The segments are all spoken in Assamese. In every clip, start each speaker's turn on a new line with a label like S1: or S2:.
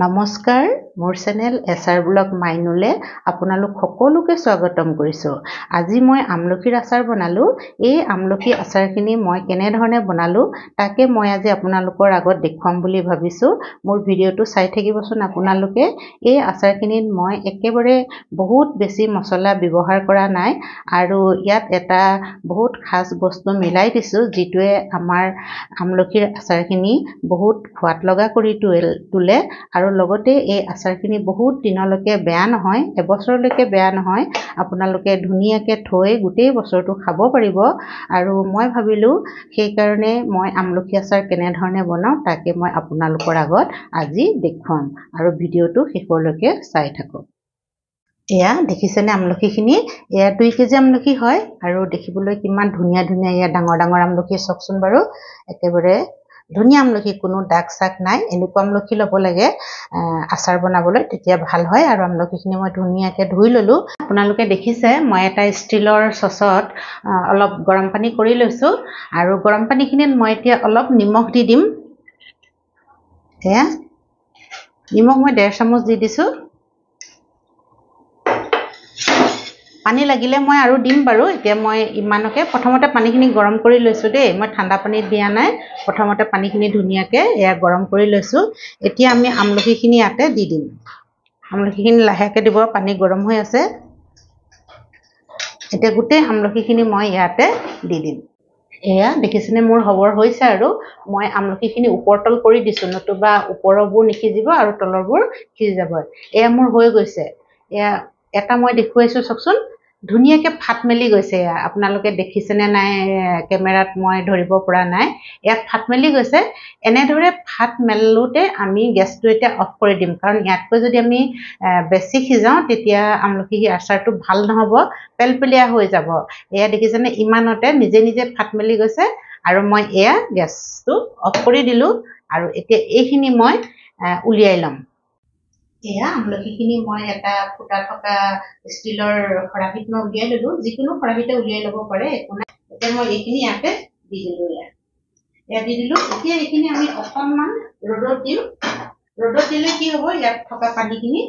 S1: নমস্কাৰ মোৰ চেনেল এছআৰ ব্লগ মাইনুলে আপোনালোক সকলোকে স্বাগতম কৰিছো। আজি মই আমলখিৰ আচাৰ বনালো। এই আমলখি আচাৰখিনি মই কেনে ধৰণে বনালো তাকে মই আজি আপোনালোকৰ আগত দেখুৱাম বুলি ভাবিছো। মোৰ ভিডিওটো চাই থাকিবচোন আপোনালোকে। এই আচাৰখিনিত মই একেবাৰে বহুত বেছি মছলা ব্যৱহাৰ কৰা নাই আৰু ইয়াত এটা বহুত খাস বস্তু মিলাই দিছো যিটোৱে আমাৰ আমলখিৰ আচাৰখিনি বহুত সোৱাদ লগা কৰি তোলে আৰু লগতে এই আচাৰখিনি বহুত দিনলৈকে বেয়া নহয়, এবছৰলৈকে বেয়া নহয়। আপোনালোকে ধুনীয়াকে থৈ গোটেই বছৰটো খাব পাৰিব। আৰু মই ভাবিলো সেইকাৰণে মই আমলখি আচাৰ কেনেধৰণে বনাওঁ তাকে মই আপোনালোকৰ আগত আজি দেখুৱাম আৰু ভিডিওটো শেষলৈকে চাই থাকক। এয়া দেখিছেনে আমলখিখিনি? এয়া 2 কেজি আমলখি হয় আৰু দেখিবলৈ কিমান ধুনীয়া ধুনীয়া এয়া ডাঙৰ ডাঙৰ আমলখি চাওকচোন বাৰু। একেবাৰে ধুনীয়া আমলখি, কোনো দাগ চাগ নাই। এনেকুৱা আমলখি ল'ব লাগে আচাৰ বনাবলৈ, তেতিয়া ভাল হয়। আৰু আমলখিখিনি মই ধুনীয়াকৈ ধুই ল'লোঁ। আপোনালোকে দেখিছে মই এটা ষ্টিলৰ চচত অলপ গৰম পানী কৰি লৈছোঁ আৰু গৰম পানীখিনিত মই এতিয়া অলপ নিমখ দি দিম। এয়া নিমখ মই 1.5 চামুচ দি দিছোঁ। পানী লাগিলে মই আৰু দিম বাৰু। এতিয়া মই ইমানকে প্ৰথমতে পানীখিনি গৰম কৰি লৈছোঁ দেই, মই ঠাণ্ডা পানীত দিয়া নাই। প্ৰথমতে পানীখিনি ধুনীয়াকৈ এয়া গৰম কৰি লৈছোঁ। এতিয়া আমি আমলখিখিনি ইয়াতে দি দিম। আমলখিখিনি লাহেকৈ দিব, পানী গৰম হৈ আছে। এতিয়া গোটেই আমলখিখিনি মই ইয়াতে দি দিম। এয়া দেখিছেনে মোৰ হবৰ হৈছে আৰু মই আমলখিখিনি ওপৰ তল কৰি দিছোঁ, নতুবা ওপৰবোৰ নিসিজিব আৰু তলৰবোৰ সিজি যাব। এয়া মোৰ হৈ গৈছে। এয়া এটা মই দেখুৱাইছোঁ চাওকচোন, ধুনীয়াকৈ ফাট মেলি গৈছে। আপোনালোকে দেখিছেনে নাই কেমেৰাত মই ধৰিব পৰা নাই। ইয়াত ফাট মেলি গৈছে। এনেদৰে ফাট মেলোতে আমি গেছটো এতিয়া অফ কৰি দিম, কাৰণ ইয়াতকৈ যদি আমি বেছি সিজাওঁ তেতিয়া আমলখি আচাৰটো ভাল নহ'ব, পেলপেলীয়া হৈ যাব। এয়া দেখিছেনে ইমানতে নিজে নিজে ফাট মেলি গৈছে আৰু মই এয়া গেছটো অফ কৰি দিলোঁ। আৰু এতিয়া এইখিনি মই উলিয়াই ল'ম। এয়া আমলখিখিনি মই এটা ফুটা থকা ষ্টিলৰ খৰাহিত মই উলিয়াই ল'লোঁ। যিকোনো খৰাহিতে উলিয়াই ল'ব পাৰে, একো নাই। এতিয়া মই এইখিনি ইয়াতে দি দিলোঁ। এয়া দি দিলোঁ। এতিয়া এইখিনি আমি অকণমান ৰ'দত দিম। ৰ'দত দিলে কি হ'ব, ইয়াত থকা পানীখিনি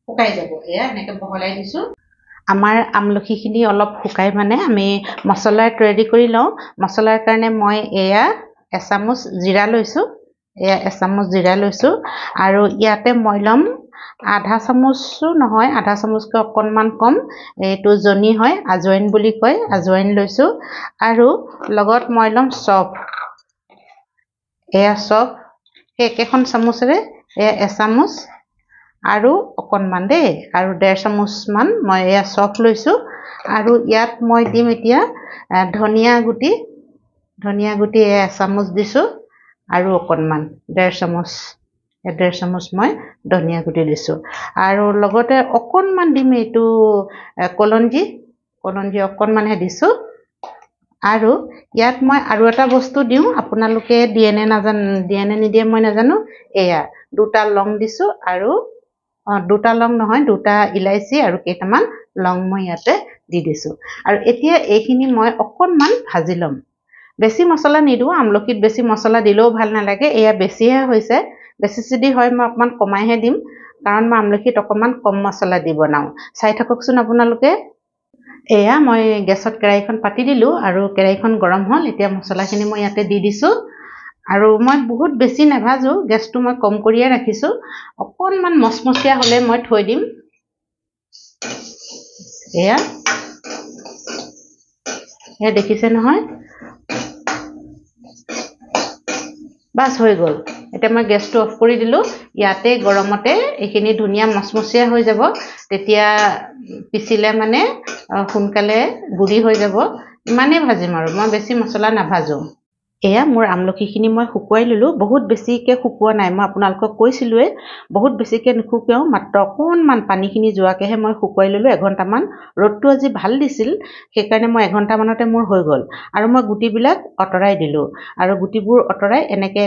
S1: শুকাই যাব। এয়া এনেকৈ বহলাই দিছোঁ। আমাৰ আমলখিখিনি অলপ শুকাই মানে আমি মছলা ৰেডি কৰি লওঁ। মছলাৰ কাৰণে মই এয়া 1 চামুচ জিৰা লৈছোঁ। এয়া 1 চামুচ জিৰা লৈছোঁ আৰু ইয়াতে মই ল'ম আধা চামুচো নহয়, আধা চামুচকৈ অকণমান কম, এইটো জনি হয়, আজৱাইন বুলি কয়, আজৱাইন লৈছোঁ। আৰু লগত মই ল'ম চফ। এয়া চফ সেই একেখন চামুচেৰে এয়া 1 চামুচ আৰু অকণমান দেই, আৰু 1.5 চামুচমান মই এয়া চফ লৈছোঁ। আৰু ইয়াত মই দিম এতিয়া ধনিয়া গুটি। ধনিয়া গুটি এয়া 1 চামুচ দিছোঁ আৰু অকণমান 1.5 চামুচ। 1.5 চামুচ মই ধনিয়া গুটি দিছোঁ। আৰু লগতে অকণমান দিম এইটো কলঞ্জি অকণমানহে দিছোঁ। আৰু ইয়াত মই আৰু এটা বস্তু দিওঁ, আপোনালোকে দিয়ে নে নিদিয়ে মই নাজানো। এয়া 2টা লং দিছোঁ আৰু 2টা লং নহয়, 2টা ইলাইচি আৰু কেইটামান লং মই ইয়াতে দি দিছোঁ। আৰু এতিয়া এইখিনি মই অকণমান ভাজি ল'ম। বেছি মছলা নিদিওঁ, আমলখিত বেছি মছলা দিলেও ভাল নালাগে। এয়া বেছিহে হৈছে। বেছি যদি হয় মই অকণমান কমাইহে দিম, কাৰণ মই আমলখিত অকণমান কম মছলা দি বনাওঁ। চাই থাককচোন আপোনালোকে। এয়া মই গেছত কেৰাহীখন পাতি দিলোঁ আৰু কেৰাহীখন গৰম হ'ল। এতিয়া মছলাখিনি মই ইয়াতে দি দিছোঁ আৰু মই বহুত বেছি নাভাজোঁ, গেছটো মই কম কৰিয়ে ৰাখিছোঁ। অকণমান মচমচীয়া হ'লে মই থৈ দিম। এয়া দেখিছে নহয়, বাছ হৈ গ'ল। এতিয়া মই গেছটো অফ কৰি দিলোঁ। ইয়াতে গৰমতে এইখিনি ধুনীয়া মচমচীয়া হৈ যাব। তেতিয়া পিচিলে মানে সোনকালে গুড়ি হৈ যাব। ইমানেই ভাজিম আৰু মই বেছি মছলা নাভাজোঁ। এয়া মোৰ আমলখিখিনি মই শুকুৱাই ল'লোঁ। বহুত বেছিকৈ শুকোৱা নাই, মই আপোনালোকক কৈছিলোঁৱেই বহুত বেছিকৈ নুশুকুৱাওঁ, মাত্ৰ অকণমান পানীখিনি যোৱাকৈহে মই শুকুৱাই ল'লোঁ। 1 ঘণ্টামান ৰ'দটো আজি ভাল দিছিল, সেইকাৰণে মই 1 ঘণ্টামানতে মোৰ হৈ গ'ল। আৰু মই গুটিবিলাক আঁতৰাই দিলোঁ আৰু গুটিবোৰ আঁতৰাই এনেকৈ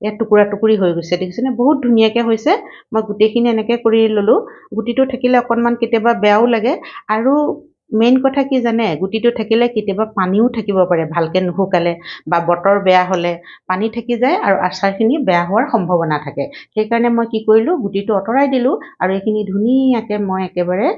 S1: ইয়াত টুকুৰা টুকুৰি হৈ গৈছে। দেখিছেনে বহুত ধুনীয়াকৈ হৈছে। মই গোটেইখিনি এনেকৈ কৰি ল'লোঁ। গুটিটো থাকিলে অকণমান কেতিয়াবা বেয়াও লাগে আৰু মেইন কথা কি জানে, গুটিটো থাকিলে কেতিয়াবা পানীও থাকিব পাৰে ভালকৈ নুশুকালে বা বতৰ বেয়া হ'লে পানী থাকি যায় আৰু আচাৰখিনি বেয়া হোৱাৰ সম্ভাৱনা থাকে। সেইকাৰণে মই কি কৰিলোঁ, গুটিটো আঁতৰাই দিলোঁ আৰু এইখিনি ধুনীয়াকৈ মই একেবাৰে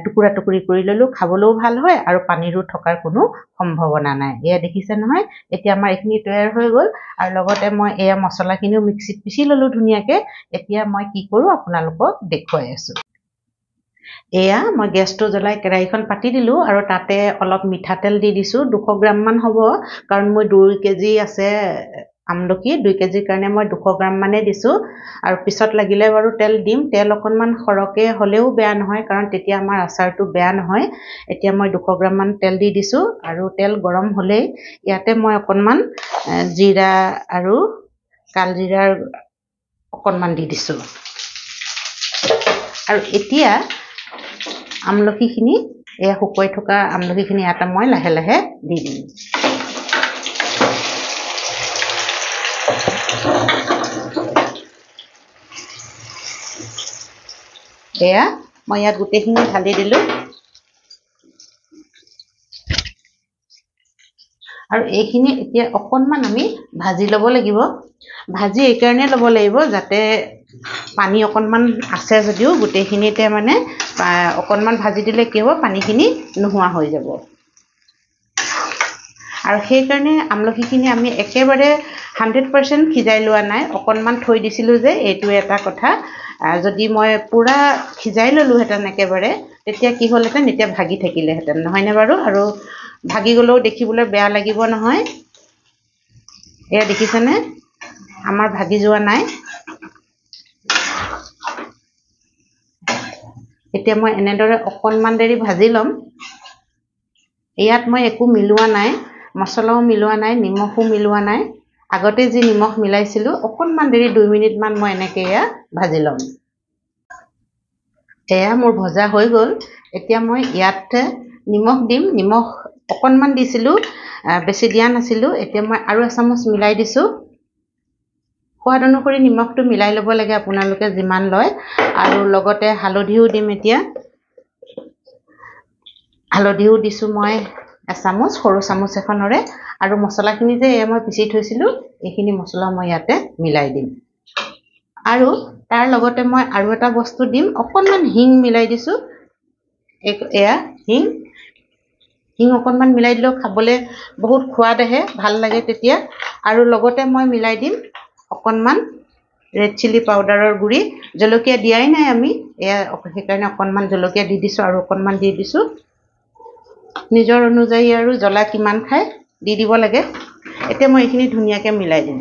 S1: টুকুৰা টুকুৰি কৰি ল'লোঁ। খাবলৈও ভাল হয় আৰু পানীৰো থকাৰ কোনো সম্ভাৱনা নাই। এয়া দেখিছে নহয়, এতিয়া আমাৰ এইখিনি তৈয়াৰ হৈ গ'ল। আৰু লগতে মই এয়া মছলাখিনিও মিক্সিত পিচি ল'লোঁ ধুনীয়াকৈ। এতিয়া মই কি কৰোঁ আপোনালোকক দেখুৱাই আছোঁ। এয়া মই গেছটো জ্বলাই কেৰাহীখন পাতি দিলোঁ আৰু তাতে অলপ মিঠাতেল দি দিছোঁ। 200 গ্ৰামমান হ'ব, কাৰণ মই 2 কেজি আছে আমলখি, 2 কেজিৰ কাৰণে মই 200 গ্ৰাম মানেই দিছোঁ। আৰু পিছত লাগিলে বাৰু তেল দিম। তেল অকণমান সৰহকৈ হ'লেও বেয়া নহয়, কাৰণ তেতিয়া আমাৰ আচাৰটো বেয়া নহয়। এতিয়া মই 200 গ্ৰামমান তেল দি দিছোঁ আৰু তেল গৰম হ'লেই ইয়াতে মই অকণমান জিৰা আৰু কালজিৰাৰ অকণমান দি দিছোঁ। আৰু এতিয়া আমলখিখিনি, এয়া শুকুৱাই থকা আমলখিখিনি ইয়াতে মই লাহে লাহে দি দিম। এয়া মই ইয়াত গোটেইখিনি ঢালি দিলোঁ। আৰু এইখিনি এতিয়া অকণমান আমি ভাজি ল'ব লাগিব। ভাজি এইকাৰণে ল'ব লাগিব যাতে পানী অকণমান আছে যদিও গোটেইখিনিতে মানে অকণমান ভাজি দিলে কি হ'ব, পানীখিনি নোহোৱা হৈ যাব। আৰু সেইকাৰণে আমলখিখিনি আমি একেবাৰে 100% সিজাই লোৱা নাই, অকণমান থৈ দিছিলোঁ যে, এইটো এটা কথা। যদি মই পূৰা সিজাই ল'লোহেঁতেন একেবাৰে, তেতিয়া কি হ'লহেঁতেন, এতিয়া ভাগি থাকিলেহেঁতেন, নহয়নে বাৰু? আৰু ভাগি গ'লেও দেখিবলৈ বেয়া লাগিব নহয়। এয়া দেখিছেনে, আমাৰ ভাগি যোৱা নাই। এতিয়া মই এনেদৰে অকণমান দেৰি ভাজি ল'ম। ইয়াত মই একো মিলোৱা নাই, মছলাও মিলোৱা নাই, নিমখো মিলোৱা নাই। আগতে যি নিমখ মিলাইছিলোঁ, অকণমান দেৰি 2 মিনিটমান মই এনেকৈ এয়া ভাজি ল'ম। এয়া মোৰ ভজা হৈ গ'ল। এতিয়া মই ইয়াত নিমখ দিম। নিমখ অকণমান দিছিলোঁ, বেছি দিয়া নাছিলোঁ। এতিয়া মই আৰু এচামুচ মিলাই দিছোঁ। সোৱাদ অনুসৰি নিমখটো মিলাই ল'ব লাগে আপোনালোকে যিমান লয়। আৰু লগতে হালধিও দিম এতিয়া। হালধিও দিছোঁ মই এচামুচ, সৰু চামুচ এখনৰে। আৰু মছলাখিনি যে এয়া মই পিচি থৈছিলোঁ, এইখিনি মছলা মই ইয়াতে মিলাই দিম। আৰু তাৰ লগতে মই আৰু এটা বস্তু দিম, অকণমান হিং মিলাই দিছোঁ। এয়া হিং অকণমান মিলাই দিলেও খাবলৈ বহুত সোৱাদ আহে, ভাল লাগে তেতিয়া। আৰু লগতে মই মিলাই দিম অকণমান ৰেড চিলি পাউডাৰৰ গুড়ি। জলকীয়া দিয়াই নাই আমি, এয়া সেইকাৰণে অকণমান জলকীয়া দি দিছোঁ আৰু অকণমান দি দিছোঁ। নিজৰ অনুযায়ী আৰু জ্বলা কিমান খায় দি দিব লাগে। এতিয়া মই এইখিনি ধুনীয়াকৈ মিলাই দিম।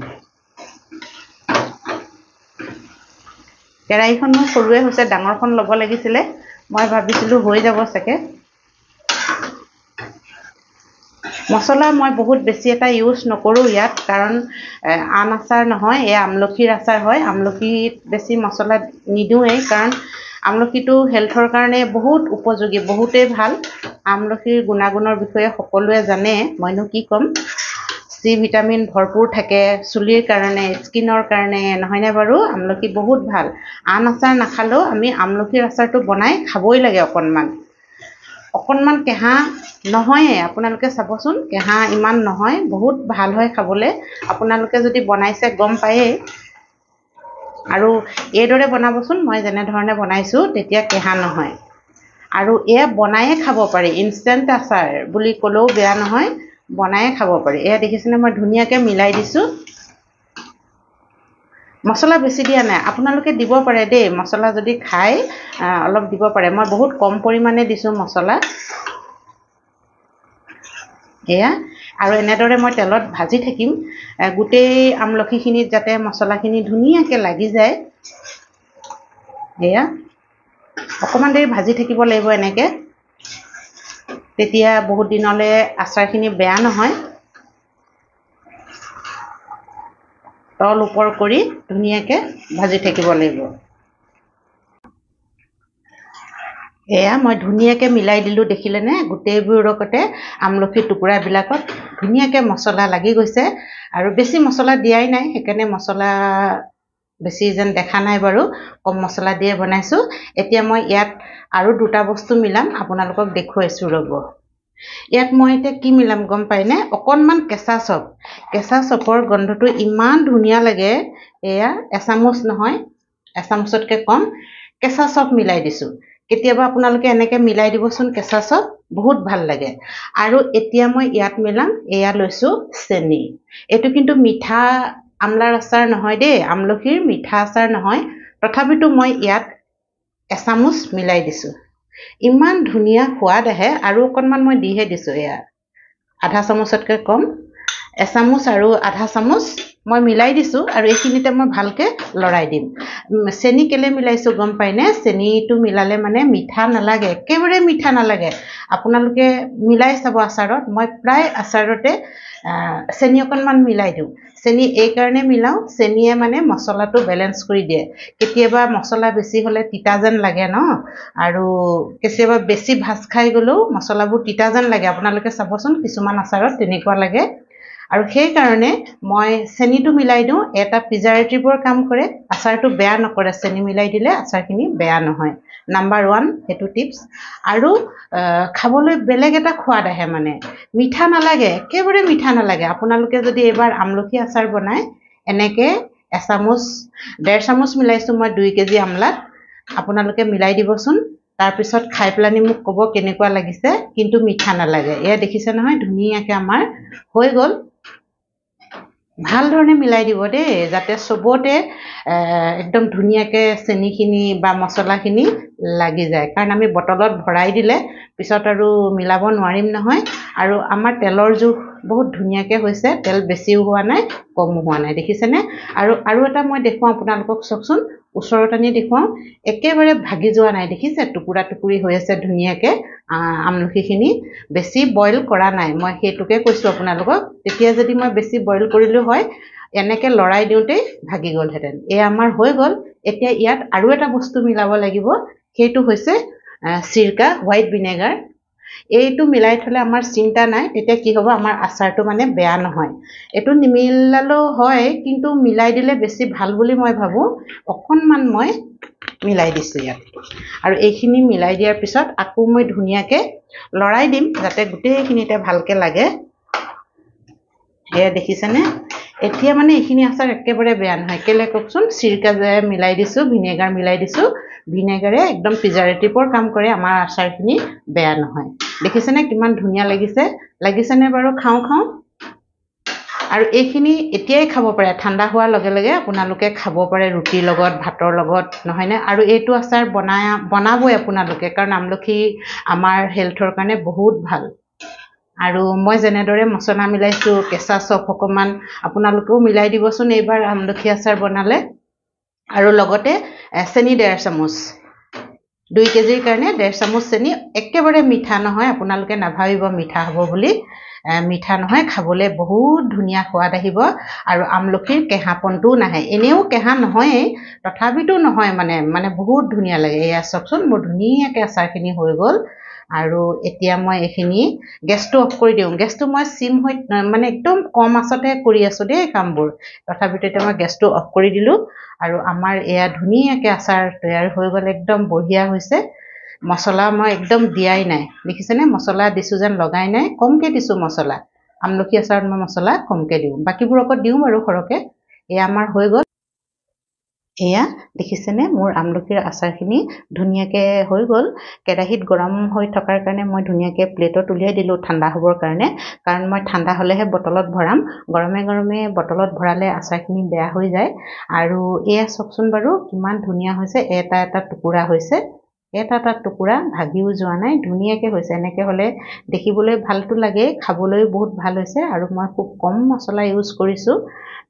S1: কেৰাহীখন মোৰ সৰুৱে হৈছে, ডাঙৰখন ল'ব লাগিছিলে। মই ভাবিছিলোঁ হৈ যাব চাগে। মছলা মই বহুত বেছি এটা ইউজ নকৰোঁ ইয়াত, কাৰণ আম আচাৰ নহয়, এয়া আমলখিৰ আচাৰ হয়। আমলখিত বেছি মছলা নিদিওঁৱেই, কাৰণ আমলখিটো হেল্থৰ কাৰণে বহুত উপযোগী, বহুতেই ভাল। আমলখিৰ গুণাগুণৰ বিষয়ে সকলোৱে জানে, মইনো কি ক'ম। চি ভিটামিন ভৰপূৰ থাকে, চুলিৰ কাৰণে, স্কিনৰ কাৰণে, নহয়নে বাৰু? আমলখি বহুত ভাল। আন আচাৰ নাখালেও আমি আমলখিৰ আচাৰটো বনাই খাবই লাগে। অকণমান কেঁহা নহয়ে, আপোনালোকে চাবচোন, কেঁহা ইমান নহয়, বহুত ভাল হয় খাবলৈ। আপোনালোকে যদি বনাইছে গম পায়েই। আৰু এইদৰে বনাবচোন, মই যেনেধৰণে বনাইছোঁ, তেতিয়া কেঁহা নহয়। আৰু এয়া বনায়ে খাব পাৰি, ইনষ্টেণ্ট আচাৰ বুলি ক'লেও বেয়া নহয়, বনায়ে খাব পাৰি। এয়া দেখিছেনে, মই ধুনীয়াকৈ মিলাই দিছোঁ। মছলা বেছি দিয়া নাই, আপোনালোকে দিব পাৰে দেই, মছলা যদি খায় অলপ দিব পাৰে। মই বহুত কম পৰিমাণে দিছোঁ মছলা। এয়া আৰু এনেদৰে মই তেলত ভাজি থাকিম, গোটেই আমলখিখিনিত যাতে মছলাখিনি ধুনীয়াকৈ লাগি যায়। এয়া অকণমান দেৰি ভাজি থাকিব লাগিব এনেকৈ, তেতিয়া বহুত দিনলৈ আচাৰখিনি বেয়া নহয়। তল ওপৰ কৰি ধুনীয়াকৈ ভাজি থাকিব লাগিব। এয়া মই ধুনীয়াকৈ মিলাই দিলোঁ, দেখিলেনে? গোটেইবোৰ লগতে আমলখিৰ টুকুৰাবিলাকত ধুনীয়াকৈ মছলা লাগি গৈছে। আৰু বেছি মছলা দিয়াই নাই, সেইকাৰণে মছলা বেছি যেন দেখা নাই বাৰু কম মছলা দিয়ে বনাইছোঁ এতিয়া মই ইয়াত আৰু দুটা বস্তু মিলাম আপোনালোকক দেখুৱাইছোঁ ৰ'ব ইয়াত মই এতিয়া কি মিলাম গম পাইনে অকণমান কেঁচা চপৰ গন্ধটো ইমান ধুনীয়া লাগে এয়া এচামুচ নহয় এচামুচতকৈ কম কেঁচা চপ মিলাই দিছোঁ কেতিয়াবা আপোনালোকে এনেকৈ মিলাই দিবচোন কেঁচা চপ বহুত ভাল লাগে আৰু এতিয়া মই ইয়াত মিলাম এয়া লৈছোঁ চেনি এইটো কিন্তু মিঠা আমলাৰ আচাৰ নহয় দেই আমলখিৰ মিঠা আচাৰ নহয় তথাপিতো মই ইয়াত এচামুচ মিলাই দিছোঁ ইমান ধুনীয়া সোৱাদ আহে আৰু অকণমান মই দিহে দিছোঁ এয়া আধা চামুচতকৈ কম এচামুচ আৰু আধা চামুচ মই মিলাই দিছোঁ আৰু এইখিনিতে মই ভালকৈ লৰাই দিম চেনি কেলে মিলাইছোঁ গম পাইনে চেনিটো মিলালে মানে মিঠা নালাগে একেবাৰে মিঠা নালাগে আপোনালোকে মিলাই চাব আচাৰত মই প্ৰায় আচাৰতে চেনি অকণমান মিলাই দিওঁ চেনি এইকাৰণে মিলাওঁ চেনিয়ে মানে মছলাটো বেলেঞ্চ কৰি দিয়ে কেতিয়াবা মছলা বেছি হ'লে তিতা যেন লাগে ন আৰু কেতিয়াবা বেছি ভাজ খাই গ'লেও মছলাবোৰ তিতা যেন লাগে আপোনালোকে চাবচোন কিছুমান আচাৰত তেনেকুৱা লাগে আৰু সেইকাৰণে মই চেনিটো মিলাই দিওঁ এটা প্ৰিজাৰ্ভেটিভৰ কাম কৰে আচাৰটো বেয়া নকৰে চেনি মিলাই দিলে আচাৰখিনি বেয়া নহয় নাম্বাৰ 1 সেইটো টিপছ আৰু খাবলৈ বেলেগ এটা সোৱাদ আহে মানে মিঠা নালাগে একেবাৰে মিঠা নালাগে আপোনালোকে যদি এবাৰ আমলখি আচাৰ বনায় এনেকৈ এচামুচ 1.5 চামুচ মিলাইছোঁ মই 2 কেজি আমলাত আপোনালোকে মিলাই দিবচোন তাৰপিছত খাই পেলানি মোক ক'ব কেনেকুৱা লাগিছে কিন্তু মিঠা নালাগে এয়া দেখিছে নহয় ধুনীয়াকৈ আমাৰ হৈ গ'ল ভাল ধৰণে মিলাই দিব দেই যাতে চবতে একদম ধুনীয়াকৈ চেনিখিনি বা মছলাখিনি লাগি যায় কাৰণ আমি বটলত ভৰাই দিলে পিছত আৰু মিলাব নোৱাৰিম নহয় আৰু আমাৰ তেলৰ জোখ বহুত ধুনীয়াকৈ হৈছে তেল বেছিও হোৱা নাই কমো হোৱা নাই দেখিছেনে আৰু এটা মই দেখুৱাওঁ আপোনালোকক চাওকচোন ওচৰত আনি দেখুৱাওঁ একেবাৰে ভাগি যোৱা নাই দেখিছে টুকুৰা টুকুৰি হৈ আছে ধুনীয়াকৈ আমলখিখিনি বেছি বইল কৰা নাই মই সেইটোকে কৈছোঁ আপোনালোকক তেতিয়া যদি মই বেছি বইল কৰিলোঁ হয় এনেকৈ লৰাই দিওঁতেই ভাগি গ'লহেঁতেন এয়া আমাৰ হৈ গ'ল এতিয়া ইয়াত আৰু এটা বস্তু মিলাব লাগিব সেইটো হৈছে চিৰকা হোৱাইট ভিনেগাৰ এইটো মিলাই থ'লে আমাৰ চিন্তা নাই তেতিয়া কি হ'ব আমাৰ আচাৰটো মানে বেয়া নহয় এইটো নিমিলালেও হয় কিন্তু মিলাই দিলে বেছি ভাল বুলি মই ভাবোঁ অকণমান মই মিলাই দিছোঁ ইয়াত আৰু এইখিনি মিলাই দিয়াৰ পিছত আকৌ মই ধুনীয়াকৈ লৰাই দিম যাতে গোটেইখিনিতে ভালকৈ লাগে এয়া দেখিছেনে এতিয়া মানে এইখিনি আচাৰ একেবাৰে বেয়া নহয় কেলে কওকচোন চিৰকা যে মিলাই দিছোঁ ভিনেগাৰ মিলাই দিছোঁ ভিনেগাৰে একদম প্ৰিজাৰ্ভেটিভৰ কাম কৰে আমাৰ আচাৰখিনি বেয়া নহয় দেখিছেনে কিমান ধুনীয়া লাগিছেনে বাৰু খাওঁ আৰু এইখিনি এতিয়াই খাব পাৰে ঠাণ্ডা হোৱাৰ লগে লগে আপোনালোকে খাব পাৰে ৰুটিৰ লগত ভাতৰ লগত নহয়নে আৰু এইটো আচাৰ বনাবই আপোনালোকে কাৰণ আমলখি আমাৰ হেল্থৰ কাৰণে বহুত ভাল আৰু মই যেনেদৰে মছলা মিলাইছোঁ কেঁচা চপ অকণমান আপোনালোকেও মিলাই দিবচোন এইবাৰ আমলখি আচাৰ বনালে আৰু লগতে চেনি 1.5 চামুচ 2 কেজিৰ কাৰণে 1.5 চামুচ চেনি একেবাৰে মিঠা নহয় আপোনালোকে নাভাবিব মিঠা হ'ব বুলি মিঠা নহয় খাবলৈ বহুত ধুনীয়া সোৱাদ আহিব আৰু আমলখিৰ কেঁহাপনটোও নাহে এনেও কেঁহা নহয়েই তথাপিতো নহয় মানে বহুত ধুনীয়া লাগে এয়া চাওকচোন মোৰ ধুনীয়াকৈ আচাৰখিনি হৈ গ'ল আৰু এতিয়া মই এইখিনি গেছটো অফ কৰি দিওঁ গেছটো মই চিম হৈ মানে একদম কম আঁচতে কৰি আছোঁ দেই কামবোৰ তথাপিতো এতিয়া মই গেছটো অফ কৰি দিলোঁ আৰু আমাৰ এয়া ধুনীয়াকৈ আচাৰ তৈয়াৰ হৈ গ'ল একদম বঢ়িয়া হৈছে মছলা মই একদম দিয়াই নাই দেখিছেনে মছলা দিছোঁ যেন লগাই নাই কমকৈ দিছোঁ মছলা আমলখি আচাৰত মই মছলা কমকৈ দিওঁ বাকীবোৰ আকৌ দিওঁ বাৰু সৰহকৈ এয়া আমাৰ হৈ গ'ল এয়া দেখিছেনে মোৰ আমলখিৰ আচাৰখিনি ধুনীয়াকৈ হৈ গ'ল কেৰাহীত গৰম হৈ থকাৰ কাৰণে মই ধুনীয়াকৈ প্লেটত উলিয়াই দিলোঁ ঠাণ্ডা হ'বৰ কাৰণে কাৰণ মই ঠাণ্ডা হ'লেহে বটলত ভৰাম গৰমে বটলত ভৰালে আচাৰখিনি বেয়া হৈ যায় আৰু এয়া চাওকচোন বাৰু কিমান ধুনীয়া হৈছে এটা টুকুৰা হৈছে এটা টুকুৰা ভাগিও যোৱা নাই ধুনীয়াকৈ হৈছে এনেকৈ হ'লে দেখিবলৈ ভালটো লাগে খাবলৈও বহুত ভাল হৈছে আৰু মই খুব কম মছলা ইউজ কৰিছোঁ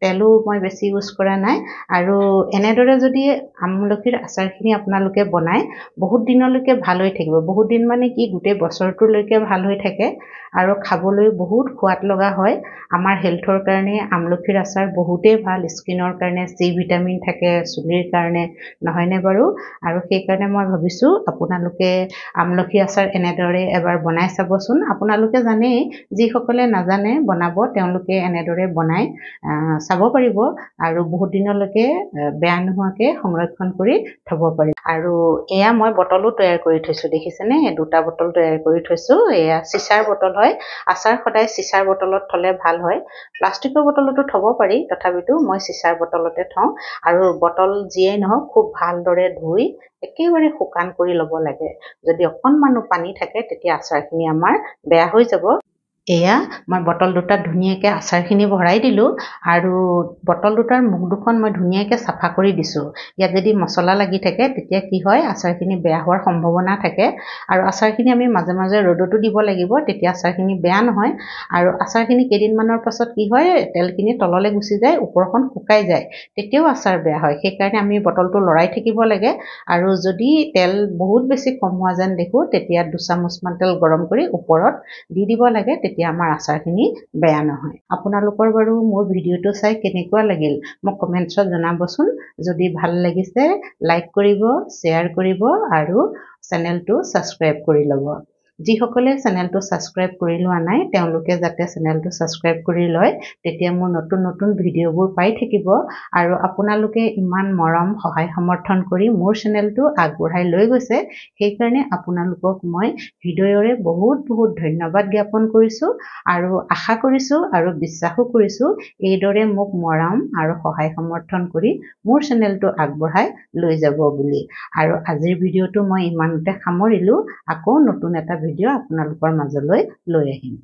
S1: তেলো মই বেছি ইউজ কৰা নাই আৰু এনেদৰে যদি আমলখিৰ আচাৰখিনি আপোনালোকে বনায় বহুত দিনলৈকে ভাল হৈ থাকিব বহুত দিন মানে কি গোটেই বছৰটোলৈকে ভাল হৈ থাকে আৰু খাবলৈ বহুত সোৱাদ লগা হয় আমাৰ হেল্থৰ কাৰণে আমলখিৰ আচাৰ বহুতেই ভাল স্কিনৰ কাৰণে চি ভিটামিন থাকে চুলিৰ কাৰণে নহয়নে বাৰু আৰু সেইকাৰণে মই ভাবিছোঁ আপোনালোকে আমলখি আচাৰ এনেদৰে এবাৰ বনাই চাবচোন আপোনালোকে জানেই যিসকলে নাজানে বনাব তেওঁলোকে এনেদৰে বনাই চাব পাৰিব আৰু বহুত দিনলৈকে বেয়া নোহোৱাকৈ সংৰক্ষণ কৰি থব পাৰিব আৰু এয়া মই বটলো তৈয়াৰ কৰি থৈছোঁ দেখিছেনে দুটা বটল তৈয়াৰ কৰি থৈছোঁ এয়া চিচাৰ বটল হয় আচাৰ সদায় চিচাৰ বটলত থলে ভাল হয় প্লাষ্টিকৰ বটলতো থব পাৰি তথাপিতো মই চিচাৰ বটলতে থওঁ আৰু বটল যিয়েই নহওক খুব ভালদৰে ধুই একেবাৰে শুকান কৰি ল'ব লাগে যদি অকণমানো পানী থাকে তেতিয়া আচাৰখিনি আমাৰ বেয়া হৈ যাব এয়া মই বটল দুটাত ধুনীয়াকৈ আচাৰখিনি ভৰাই দিলোঁ আৰু বটল দুটাৰ মুখ দুখন মই ধুনীয়াকৈ চাফা কৰি দিছোঁ ইয়াত যদি মছলা লাগি থাকে তেতিয়া কি হয় আচাৰখিনি বেয়া হোৱাৰ সম্ভাৱনা থাকে আৰু আচাৰখিনি আমি মাজে মাজে ৰ'দতো দিব লাগিব তেতিয়া আচাৰখিনি বেয়া নহয় আৰু আচাৰখিনি কেইদিনমানৰ পাছত কি হয় তেলখিনি তললৈ গুচি যায় ওপৰখন শুকাই যায় তেতিয়াও আচাৰ বেয়া হয় সেইকাৰণে আমি বটলটো লৰাই থাকিব লাগে আৰু যদি তেল বহুত বেছি কম হোৱা যেন দেখোঁ তেতিয়া 2 চামুচমান তেল গৰম কৰি ওপৰত দি দিব লাগে তেতিয়া আমাৰ আচাৰখিনি বেয়া নহয় আপোনালোকৰ বাৰু মোৰ ভিডিঅ'টো চাই কেনেকুৱা লাগিল মোক কমেণ্টছত জনাবচোন যদি ভাল লাগিছে লাইক কৰিব শ্বেয়াৰ কৰিব আৰু চেনেলটো ছাবস্ক্ৰাইব কৰি ল'ব যিসকলে চেনেলটো ছাবস্ক্ৰাইব কৰি লোৱা নাই তেওঁলোকে যাতে চেনেলটো ছাবস্ক্ৰাইব কৰি লয় তেতিয়া মোৰ নতুন নতুন ভিডিঅ'বোৰ পাই থাকিব আৰু আপোনালোকে ইমান মৰম সহায় সমৰ্থন কৰি মোৰ চেনেলটো আগবঢ়াই লৈ গৈছে সেইকাৰণে আপোনালোকক মই হৃদয়ৰে বহুত বহুত ধন্যবাদ জ্ঞাপন কৰিছোঁ আৰু আশা কৰিছোঁ আৰু বিশ্বাসো কৰিছোঁ এইদৰে মোক মৰম আৰু সহায় সমৰ্থন কৰি মোৰ চেনেলটো আগবঢ়াই লৈ যাব বুলি আৰু আজিৰ ভিডিঅ'টো মই ইমানতে সামৰিলোঁ আকৌ নতুন এটা ভিডিঅ' আপোনালোকৰ মাজলৈ লৈ আহিম